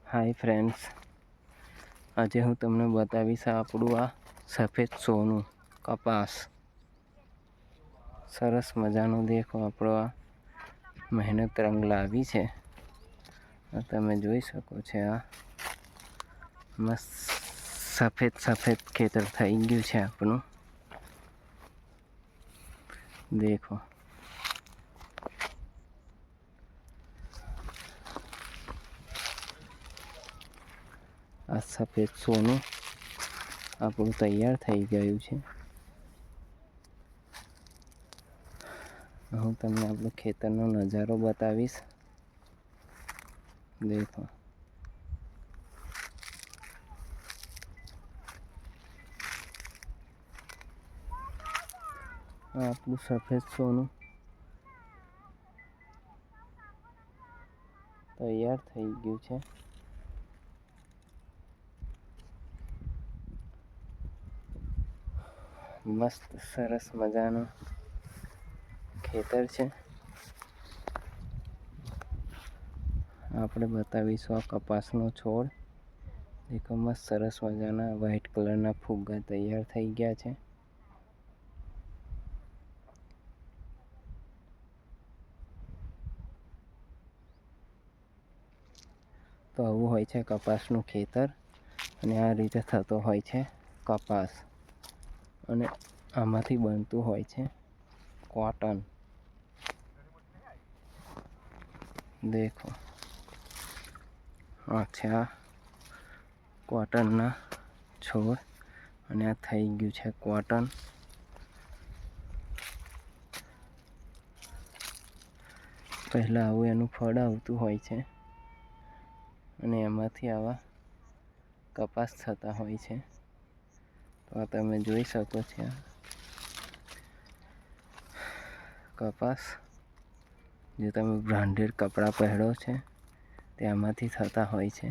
Hi friends, આજે હું તમને બતાવીશ આપણું આ સફેદ સોનું કપાસ. સરસ મજાનો દેખો આપણો આ મહેનત રંગ લાવી છે. તમે જોઈ શકો છો આ મસ્ત સફેદ ખેતર થઈ ગયું છે આપણું. દેખો આ સફેદ સોનું આપણું તૈયાર થઈ ગયું છે. હું તમને આપણું ખેતરનો નજારો બતાવીશ. દેખો આપણું સફેદ સોનું તૈયાર થઈ ગયું છે. મસ્ત સરસ મજાનું ખેતર છે. આપણે બતાવીશું આ કપાસનો છોડ. દેખો મસ્ત સરસ મજાના વ્હાઈટ કલરના ફુગ્ગા તૈયાર થઈ ગયા છે. તો આવું હોય છે કપાસનું ખેતર, અને આ રીતે થતો હોય છે કપાસ, અને આમાંથી બનતું હોય છે કોટન. દેખો આ કોટનના છોડ, અને આ થઈ ગયું છે કોટન. પહેલાં આવું એનું ફળ આવતું હોય છે, અને એમાંથી આવા કપાસ થતા હોય છે. તો આ તમે જોઈ શકો છો કપાસ. જે તમે બ્રાન્ડેડ કપડાં પહેરો છે તેમાંથી થતા હોય છે.